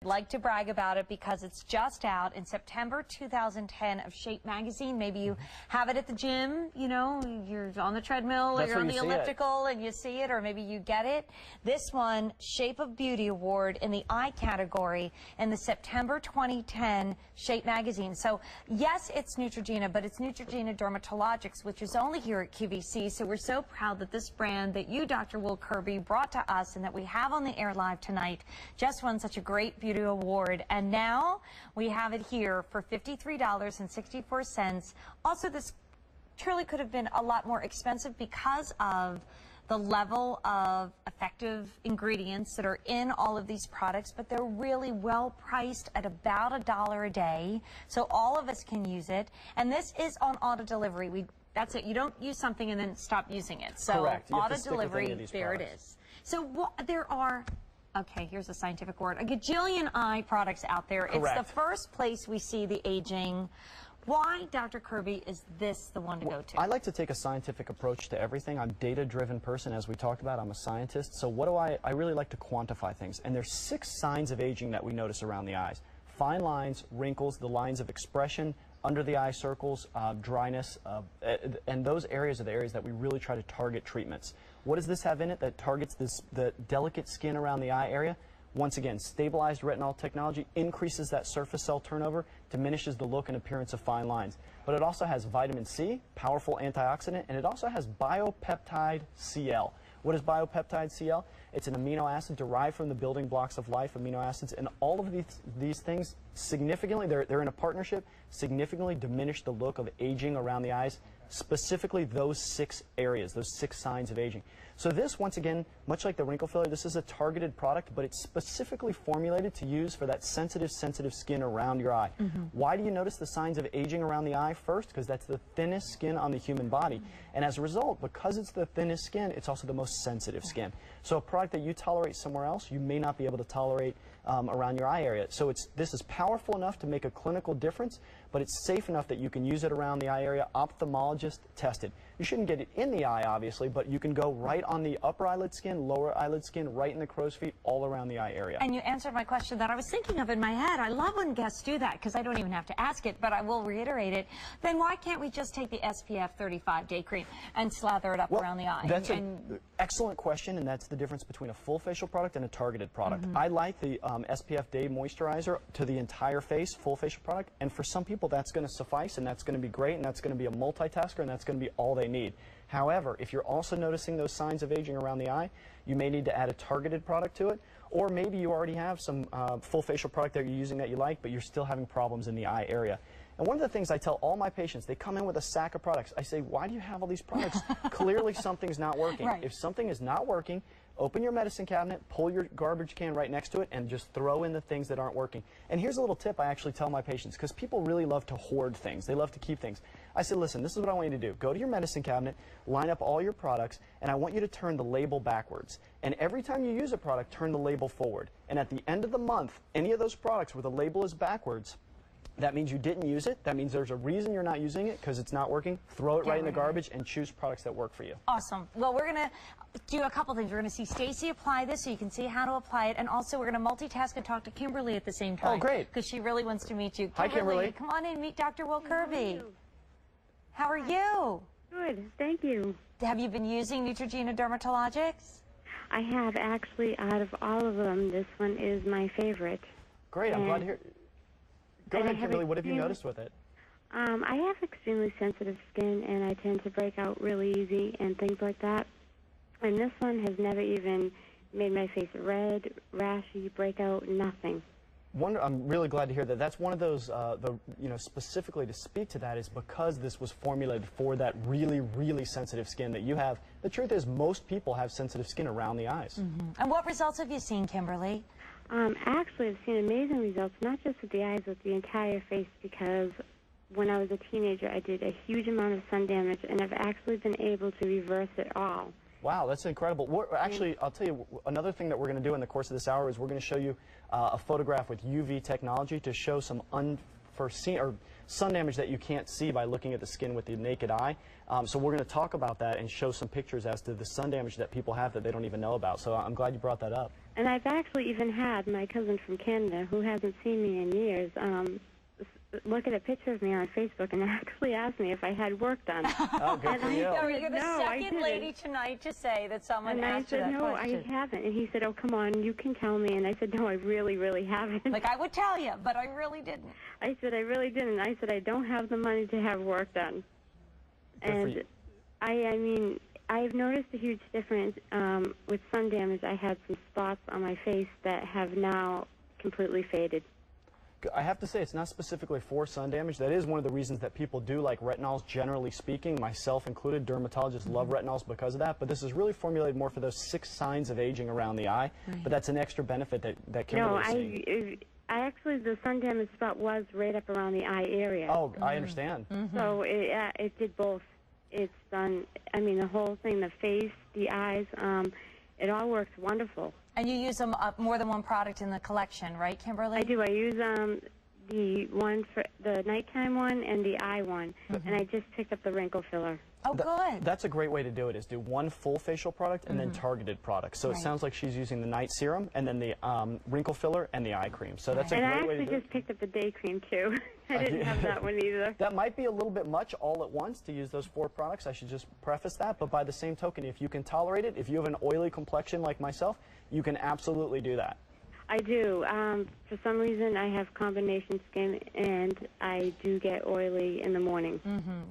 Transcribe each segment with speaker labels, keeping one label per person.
Speaker 1: I'd like to brag about it because it's just out in September 2010 of Shape magazine. Maybe you have it at the gym, you know, you're on the treadmill or you're on the elliptical and you see it, or maybe you get it. This one, Shape of Beauty Award in the eye category in the September 2010 Shape magazine. So yes, it's Neutrogena, but it's Neutrogena Dermatologics, which is only here at QVC. So we're so proud that this brand that you, Dr. Will Kirby, brought to us and that we have on the air live tonight just won such a great beauty award, and now we have it here for $53.64. Also, this truly could have been a lot more expensive because of the level of effective ingredients that are in all of these products, but they're really well priced at about $1 a day, so all of us can use it. And this is on auto delivery. That's it. You don't use something and then stop using it. So
Speaker 2: correct.
Speaker 1: Auto delivery, there it is. So there are, okay, here's a scientific word, a gajillion eye products out there.
Speaker 2: Correct.
Speaker 1: It's the first place we see the aging. Why, Dr. Kirby, is this the one to go to?
Speaker 2: I like to take a scientific approach to everything. I'm a data-driven person, as we talked about. I'm a scientist. So what do I really like to quantify things. And there's 6 signs of aging that we notice around the eyes. Fine lines, wrinkles, the lines of expression, under the eye circles, dryness, and those areas are the areas that we really try to target treatments. What does this have in it that targets the delicate skin around the eye area? Once again, stabilized retinol technology increases that surface cell turnover, diminishes the look and appearance of fine lines. But it also has vitamin C, powerful antioxidant, and it also has biopeptide CL. What is biopeptide CL? It's an amino acid derived from the building blocks of life, amino acids, and all of these things significantly, they're in a partnership, significantly diminish the look of aging around the eyes, specifically those 6 areas, those 6 signs of aging. So this, once again, much like the wrinkle filler, this is a targeted product, but it's specifically formulated to use for that sensitive skin around your eye. Why do you notice the signs of aging around the eye first? Because that's the thinnest skin on the human body. And as a result, because it's the thinnest skin, it's also the most sensitive skin. So a product that you tolerate somewhere else, you may not be able to tolerate around your eye area. So this is powerful enough to make a clinical difference, but it's safe enough that you can use it around the eye area, ophthalmologist tested. You shouldn't get it in the eye, obviously, but you can go right on the upper eyelid skin, lower eyelid skin, right in the crow's feet, all around the eye area.
Speaker 1: And you answered my question that I was thinking of in my head. I love when guests do that because I don't even have to ask it, but I will reiterate it. Then why can't we just take the SPF 35 day cream and slather it up around the eye?
Speaker 2: That's an excellent question, and that's the difference between a full facial product and a targeted product. I like the SPF day moisturizer to the entire face, full facial product, and for some people that's going to suffice, and that's going to be great, and that's going to be a multitasker, and that's going to be all they need. However, if you're also noticing those signs of aging around the eye, you may need to add a targeted product to it, or maybe you already have some full facial product that you're using that you like, but you're still having problems in the eye area. And one of the things I tell all my patients, they come in with a sack of products. I say, why do you have all these products? Clearly something's not working.
Speaker 1: Right.
Speaker 2: If something is not working, open your medicine cabinet, pull your garbage can right next to it, and just throw in the things that aren't working. And here's a little tip I actually tell my patients, because people really love to hoard things. They love to keep things. I say, listen, this is what I want you to do. Go to your medicine cabinet, line up all your products, and I want you to turn the label backwards. And every time you use a product, turn the label forward. And at the end of the month, any of those products where the label is backwards, that means you didn't use it. That means there's a reason you're not using it because it's not working. Throw it right in the garbage and choose products that work for you.
Speaker 1: Awesome. Well, we're going to do a couple things. We're going to see Stacy apply this so you can see how to apply it. And also we're going to multitask and talk to Kimberly at the same time.
Speaker 2: Oh, great.
Speaker 1: Because she really wants to meet you.
Speaker 2: Hi, Kimberly.
Speaker 1: Come on in and meet Dr. Will Kirby.
Speaker 3: How are you?
Speaker 1: How are you?
Speaker 3: Good, thank you.
Speaker 1: Have you been using Neutrogena Dermatologics?
Speaker 3: I have actually. Out of all of them, this one is my favorite.
Speaker 2: Great, I'm glad to hear. Go ahead, Kimberly. What have you noticed with it?
Speaker 3: I have extremely sensitive skin, and I tend to break out really easy and things like that. And this one has never even made my face red, rashy, breakout, nothing.
Speaker 2: I'm really glad to hear that. That's one of those, specifically to speak to that is because this was formulated for that really, really sensitive skin that you have. The truth is most people have sensitive skin around the eyes.
Speaker 1: And what results have you seen, Kimberly?
Speaker 3: Actually, I've seen amazing results, not just with the eyes, but the entire face, because when I was a teenager, I did a huge amount of sun damage, and I've actually been able to reverse it all.
Speaker 2: Wow, that's incredible. Actually, I'll tell you, another thing that we're going to do in the course of this hour is we're going to show you a photograph with UV technology to show some unforeseen or sun damage that you can't see by looking at the skin with the naked eye. So we're going to talk about that and show some pictures as to the sun damage that people have that they don't even know about. So I'm glad you brought that up.
Speaker 3: And I've actually even had my cousin from Canada, who hasn't seen me in years, look at a picture of me on Facebook and actually asked me if I had work done.
Speaker 2: Oh, good for you.
Speaker 1: You're the second lady tonight to say that someone asked you that question.
Speaker 3: And I said, no, I haven't. And he said, oh, come on, you can tell me. And I said, no, I really, really haven't.
Speaker 1: Like, I would tell you, but I really didn't.
Speaker 3: I said, I really didn't. I said, I don't have the money to have work done.
Speaker 2: Good for you.
Speaker 3: I mean, I've noticed a huge difference with sun damage. I had some spots on my face that have now completely faded.
Speaker 2: I have to say, it's not specifically for sun damage. That is one of the reasons that people do like retinols, generally speaking, myself included. Dermatologists love retinols because of that, but this is really formulated more for those 6 signs of aging around the eye. Right. But that's an extra benefit that Kimberly is seeing.
Speaker 3: I actually, the sun damage spot was right up around the eye area.
Speaker 2: Oh, I understand.
Speaker 3: So it did both. It's done, I mean, the whole thing, the face, the eyes, it all works wonderful.
Speaker 1: And you use them more than one product in the collection, right, Kimberly?
Speaker 3: I do. I use the one for the nighttime one and the eye one, and I just picked up the wrinkle filler.
Speaker 1: Oh, good.
Speaker 2: That's a great way to do it, is do one full facial product and then targeted products. So it sounds like she's using the night serum and then the wrinkle filler and the eye cream. So that's a great way to do it.
Speaker 3: And I actually just picked up the day cream, too. I didn't have that one either.
Speaker 2: That might be a little bit much all at once to use those 4 products. I should just preface that. But by the same token, if you can tolerate it, if you have an oily complexion like myself, you can absolutely do that.
Speaker 3: I do. For some reason, I have combination skin, and I do get oily in the morning.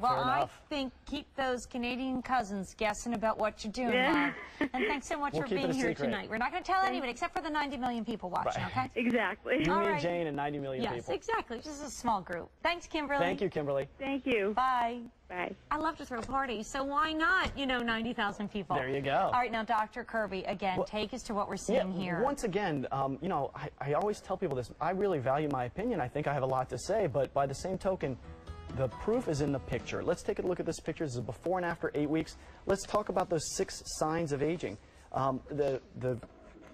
Speaker 1: Well, I think keep those Canadian cousins guessing about what you're doing, Mom. And thanks so much for being here tonight. We're not going to tell anybody except for the 90 million people watching, okay?
Speaker 3: Exactly.
Speaker 2: You, me, and Jane, and 90 million people.
Speaker 1: Yes, exactly. Just a small group. Thanks, Kimberly.
Speaker 2: Thank you, Kimberly.
Speaker 3: Thank you.
Speaker 1: Bye.
Speaker 3: Bye.
Speaker 1: I love to throw parties, so why not, 90,000 people?
Speaker 2: There you go.
Speaker 1: All right, now, Dr. Kirby, again, take us to what we're seeing here.
Speaker 2: Once again, I always tell people this. I really value my opinion. I think I have a lot to say, but by the same token, the proof is in the picture. Let's take a look at this picture. This is before and after 8 weeks. Let's talk about those 6 signs of aging. The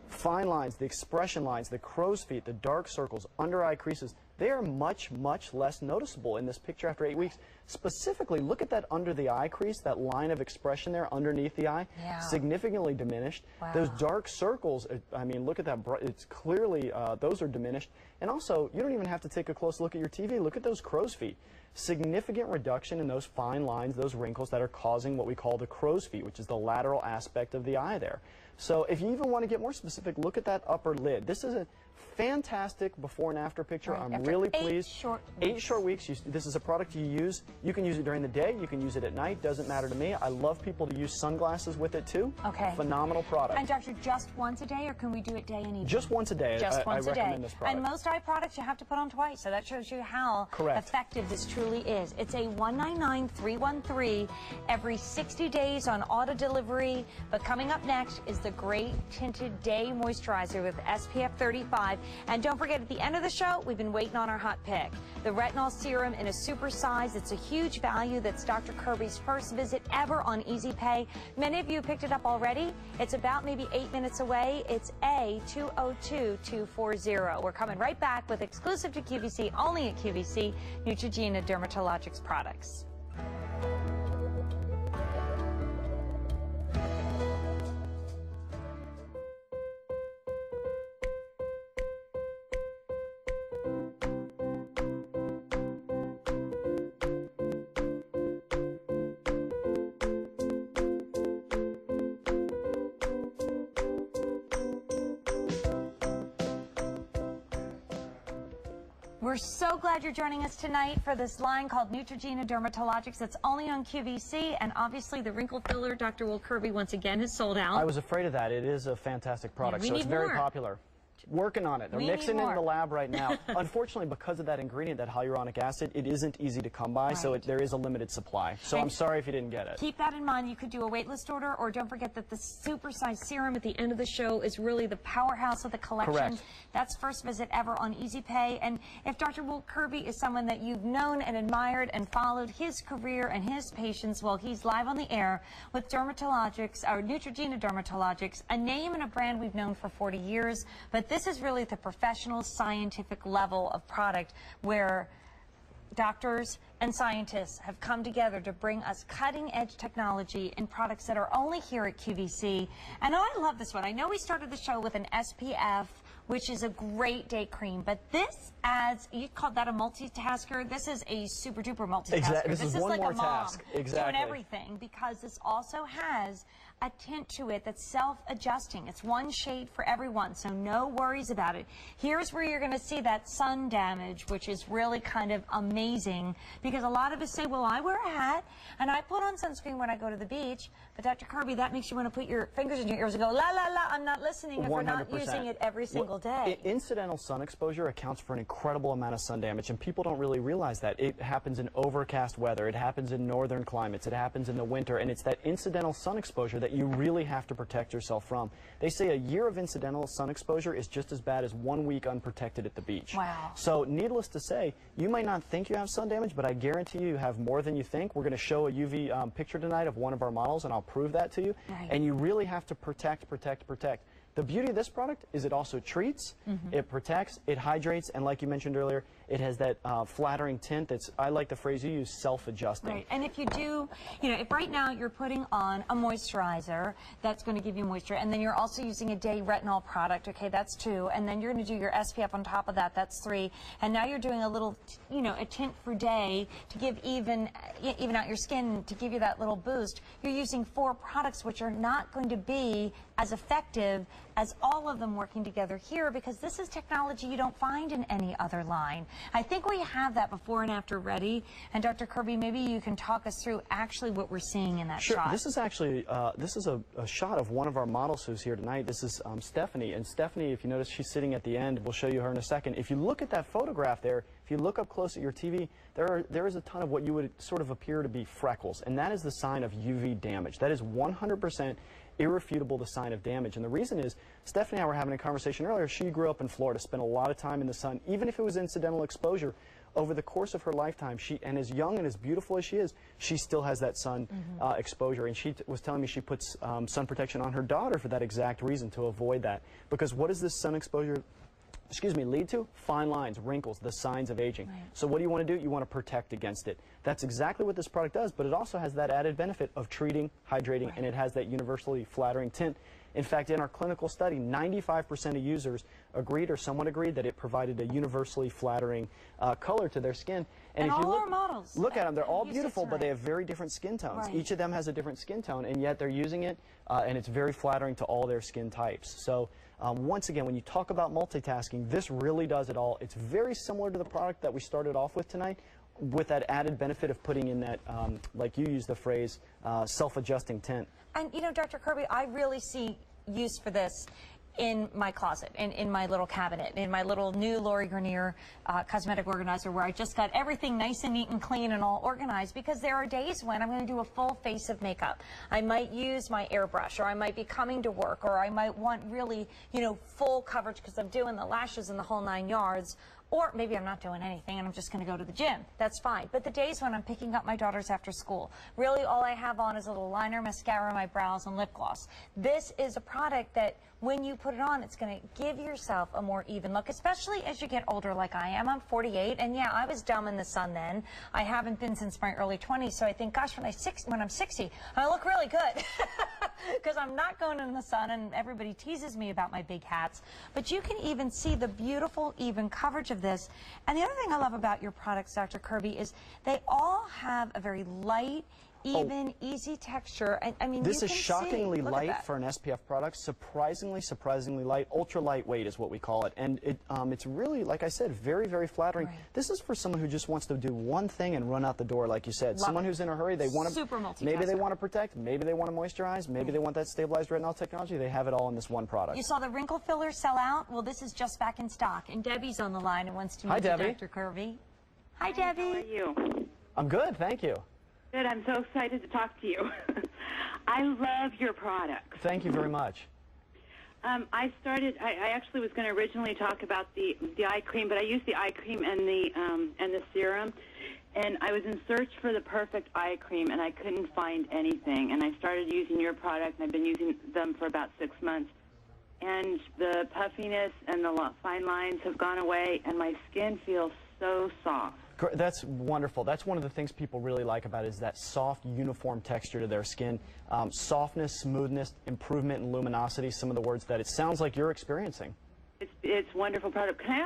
Speaker 2: fine lines, the expression lines, the crow's feet, the dark circles, under-eye creases, they are much, much less noticeable in this picture after 8 weeks. Specifically, look at that under the eye crease, that line of expression there underneath the eye, significantly diminished.
Speaker 1: Wow.
Speaker 2: Those dark circles, I mean, look at that, it's clearly, those are diminished. And also, you don't even have to take a close look at your TV. Look at those crow's feet. Significant reduction in those fine lines, those wrinkles that are causing what we call the crow's feet, which is the lateral aspect of the eye there. So if you even want to get more specific, look at that upper lid. This is a fantastic before and after picture.
Speaker 1: Right.
Speaker 2: I'm
Speaker 1: after
Speaker 2: really
Speaker 1: 8
Speaker 2: pleased.
Speaker 1: Short weeks.
Speaker 2: 8 short weeks. This is a product you use. You can use it during the day. You can use it at night. Doesn't matter to me. I love people to use sunglasses with it too.
Speaker 1: Okay.
Speaker 2: Phenomenal product.
Speaker 1: And doctor, just once a day, or can we do it day and evening?
Speaker 2: Just once a day.
Speaker 1: Just once
Speaker 2: I
Speaker 1: a day.
Speaker 2: recommend this product.
Speaker 1: And most eye products you have to put on twice, so that shows you how
Speaker 2: Correct.
Speaker 1: effective this truly is. It's a $199,313 every 60 days on auto delivery. But coming up next is the Great Tinted Day Moisturizer with SPF 35. And don't forget, at the end of the show, we've been waiting on our hot pick. The retinol serum in a super size. It's a huge value. That's Dr. Kirby's first visit ever on Easy Pay. Many of you picked it up already. It's about maybe 8 minutes away. It's A202240. We're coming right back with exclusive to QVC, only at QVC, Neutrogena Dermatologics products. We're so glad you're joining us tonight for this line called Neutrogena Dermatologics. It's only on QVC, and obviously the wrinkle filler, Dr. Will Kirby, once again has sold out.
Speaker 2: I was afraid of that. It is a fantastic product, so it's very popular. Working on it. They're mixing it in the lab right now. Unfortunately, because of that ingredient, that hyaluronic acid, it isn't easy to come by, so there is a limited supply. So I'm sorry if you didn't get it.
Speaker 1: Keep that in mind. You could do a waitlist order, or don't forget that the supersized serum at the end of the show is really the powerhouse of the collection.
Speaker 2: Correct.
Speaker 1: That's first visit ever on Easy Pay. And if Dr. Will Kirby is someone that you've known and admired and followed his career and his patients, well, he's live on the air with Dermatologics, or Neutrogena Dermatologics, a name and a brand we've known for 40 years. But this is really the professional scientific level of product where doctors and scientists have come together to bring us cutting-edge technology and products that are only here at QVC. And I love this one. I know we started the show with an SPF, which is a great day cream, but this adds, you called that a multitasker. This is a super duper multitasker.
Speaker 2: Exactly. This is one
Speaker 1: like
Speaker 2: more
Speaker 1: a mom
Speaker 2: task. Exactly.
Speaker 1: doing everything, because this also has a tint to it that's self-adjusting. It's one shade for everyone, so no worries about it. Here's where you're going to see that sun damage, which is really kind of amazing, because a lot of us say, well, I wear a hat and I put on sunscreen when I go to the beach, but Dr. Kirby, that makes you want to put your fingers in your ears and go, la, la, la, I'm not listening if we're not using it every single day.
Speaker 2: Incidental sun exposure accounts for an incredible amount of sun damage, and people don't really realize that. It happens in overcast weather, it happens in northern climates, it happens in the winter, and it's that incidental sun exposure that you really have to protect yourself from. They say a year of incidental sun exposure is just as bad as 1 week unprotected at the beach.
Speaker 1: Wow.
Speaker 2: So needless to say, you might not think you have sun damage, but I guarantee you have more than you think. We're going to show a UV picture tonight of one of our models, and I'll prove that to you.
Speaker 1: Right.
Speaker 2: And you really have to protect, protect, protect. The beauty of this product is it also treats, it protects, it hydrates, and like you mentioned earlier, it has that flattering tint that's, I like the phrase you use, self-adjusting.
Speaker 1: Right, and if you do, you know, if right now you're putting on a moisturizer, that's going to give you moisture, and then you're also using a day retinol product, okay, that's 2, and then you're going to do your SPF on top of that, that's 3, and now you're doing a little, you know, a tint for day to give even out your skin, to give you that little boost. You're using 4 products which are not going to be as effective as all of them working together here, because this is technology you don't find in any other line. I think we have that before and after ready, and Dr. Kirby, maybe you can talk us through actually what we're seeing in that shot.
Speaker 2: Sure. This is actually this is a shot of one of our models who's here tonight. This is Stephanie, and Stephanie, if you notice, she's sitting at the end. We'll show you her in a second. If you look at that photograph there, if you look up close at your TV, there is a ton of what you would sort of appear to be freckles, and that is the sign of UV damage. That is 100% irrefutable the sign of damage. And the reason is, Stephanie and I were having a conversation earlier. She grew up in Florida, spent a lot of time in the sun. Even if it was incidental exposure, over the course of her lifetime, and as young and as beautiful as she is, she still has that sun exposure. And she was telling me she puts sun protection on her daughter for that exact reason, to avoid that. Because what does this sun exposure lead to? Fine lines, wrinkles, the signs of aging.
Speaker 1: Right.
Speaker 2: So what do you want to do? You want to protect against it. That's exactly what this product does, but it also has that added benefit of treating, hydrating, and it has that universally flattering tint. In fact, in our clinical study, 95% of users agreed, or someone agreed, that it provided a universally flattering color to their skin.
Speaker 1: And if you look, our models,
Speaker 2: look at them, they're all beautiful, but they have very different skin tones.
Speaker 1: Right.
Speaker 2: Each of them has a different skin tone, and yet they're using it, and it's very flattering to all their skin types. So once again, when you talk about multitasking, this really does it all. It's very similar to the product that we started off with tonight, with that added benefit of putting in that, like you used the phrase, self-adjusting tint.
Speaker 1: And, you know, Dr. Kirby, I really see use for this in my closet, in my little cabinet, in my little new Lori Grenier cosmetic organizer, where I just got everything nice and neat and clean and all organized, because there are days when I'm going to do a full face of makeup. I might use my airbrush, or I might be coming to work, or I might want really, you know, full coverage because I'm doing the lashes and the whole 9 yards. Or maybe I'm not doing anything and I'm just going to go to the gym. That's fine. But the days when I'm picking up my daughters after school, really all I have on is a little liner, mascara, my brows, and lip gloss. This is a product that when you put it on, it's going to give yourself a more even look, especially as you get older like I am. I'm 48, and yeah, I was dumb in the sun then. I haven't been since my early 20s, so I think, gosh, when I'm 60, I look really good because I'm not going in the sun, and everybody teases me about my big hats. But you can even see the beautiful, even coverage of this. And the other thing I love about your products, Dr. Kirby, is they all have a very light, even, easy texture. I mean,
Speaker 2: this
Speaker 1: you
Speaker 2: is
Speaker 1: can
Speaker 2: shockingly
Speaker 1: see.
Speaker 2: light for an SPF product. Surprisingly light. Ultra lightweight is what we call it. And it's really, like I said, very, very flattering.
Speaker 1: Right.
Speaker 2: This is for someone who just wants to do one thing and run out the door, like you said. Someone who's in a hurry, they want to,
Speaker 1: super multitasker.
Speaker 2: maybe they want to protect, maybe they want to moisturize, maybe they want that stabilized retinol technology. They have it all in this one product.
Speaker 1: You saw the wrinkle filler sell out? Well, this is just back in stock. And Debbie's on the line and wants to meet you, Dr. Kirby. Hi, Debbie.
Speaker 4: How are you?
Speaker 2: I'm good, thank you.
Speaker 4: Good. I'm so excited to talk to you. I love your products.
Speaker 2: Thank you very much.
Speaker 4: I actually was going to originally talk about the eye cream, but I used the eye cream and the serum, and I was in search for the perfect eye cream, and I couldn't find anything. And I started using your product, and I've been using them for about 6 months. And the puffiness and the fine lines have gone away, and my skin feels so soft.
Speaker 2: That's wonderful. That's one of the things people really like about it, is that soft, uniform texture to their skin. Softness, smoothness, improvement in luminosity, some of the words that it sounds like you're experiencing.
Speaker 4: It's a wonderful product. Can I